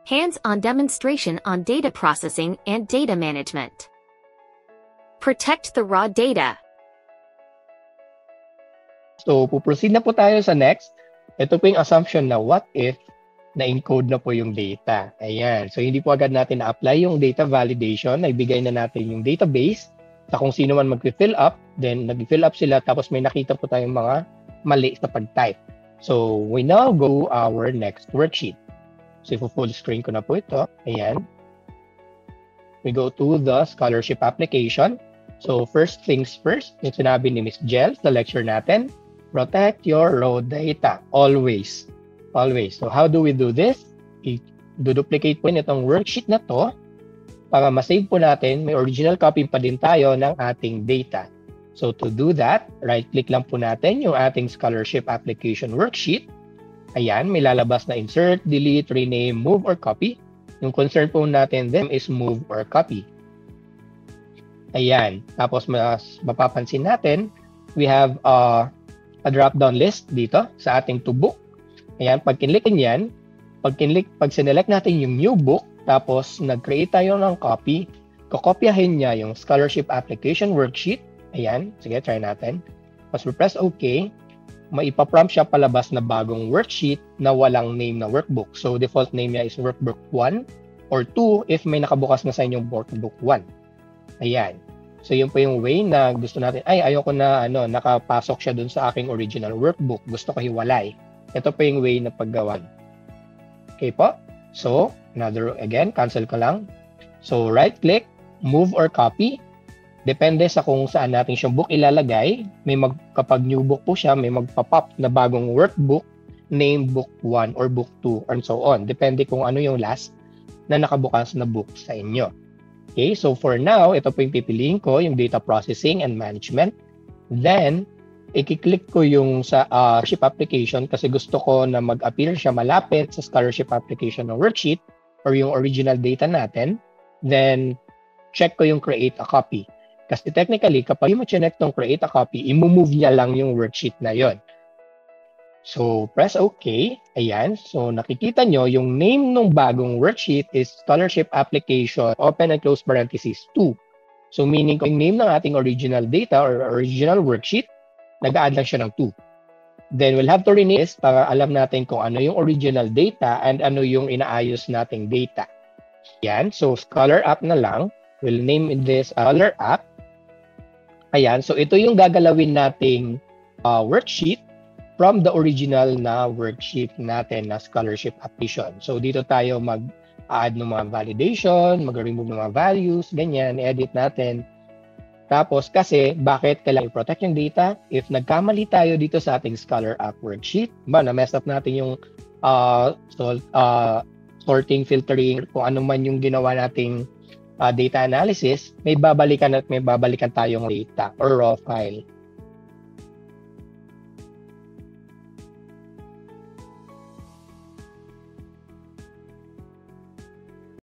Hands-on demonstration on data processing and data management. Protect the raw data. So, puproceed na po tayo sa next. Ito po yung assumption na what if na-encode na po yung data. Ayan. So, hindi po agad natin na-apply yung data validation. Naibigay na natin yung database sa kung sino man mag-fill up. Then, nag-fill up sila. Tapos may nakita po tayong mga mali sa pag-type. So, we now go our next worksheet. So, full screen ko na po ito. Ayan. We go to the scholarship application. So, first things first, yung sinabi ni Ms. Jel sa lecture natin, protect your raw data. Always. Always. So, how do we do this? I-duplicate po itong worksheet na to para ma-save po natin. May original copy pa din tayo ng ating data. So, to do that, right-click lang po natin yung ating scholarship application worksheet. Ayan, may lalabas na insert, delete, rename, move, or copy. Yung concern po natin then is move or copy. Ayan. Tapos, mas mapapansin natin, we have a drop-down list dito sa ating to book. Ayan, pag kinlikin yan, pag sinelect natin yung new book, tapos nag-create tayo ng copy, kakopyahin niya yung scholarship application worksheet. Ayan, sige, try natin. Tapos press OK, maipaprompt siya palabas na bagong worksheet na walang name na workbook. So, default name niya is workbook 1 or 2 if may nakabukas na sa inyong workbook 1. Ayan. So, yun po yung way na gusto natin, ayoko na, nakapasok siya dun sa aking original workbook. Gusto ko hiwalay. Ito po yung way na paggawa. Okay po? So, again, cancel ko lang. So, right-click, move or copy. Depende sa kung saan natin siyang book ilalagay. Kapag new book po siya, may magpa-pop na bagong workbook, name book 1 or book 2, and so on. Depende kung ano yung last na nakabukas na book sa inyo. Okay, so for now, ito po yung pipiliin ko, yung data processing and management. Then, i-click ko yung sa scholarship application kasi gusto ko na mag-appear siya malapit sa scholarship application ng worksheet or yung original data natin. Then, check ko yung create a copy. Kasi technically, kapag mo check tong create a copy, i-move niya lang yung worksheet na yon. So, press OK. Ayan. So, nakikita nyo, yung name ng bagong worksheet is Scholarship Application, open and close parenthesis, 2. So, meaning kung yung name ng ating original data or original worksheet, nag-add lang siya ng 2. Then, we'll have to rename this para alam natin kung ano yung original data and ano yung inaayos nating data. Ayan. So, Scholar App na lang. We'll name this Scholar App. Ayan. So, ito yung gagalawin nating worksheet from the original na worksheet natin na scholarship application. So, dito tayo mag-add ng mga validation, mag-remove ng mga values, ganyan, edit natin. Tapos, kasi, bakit kailangan i-protect yung data? If nagkamali tayo dito sa ating Scholar App worksheet, na-mess up natin yung sorting, filtering, kung ano man yung ginawa nating data analysis, may babalikan tayong data or raw file.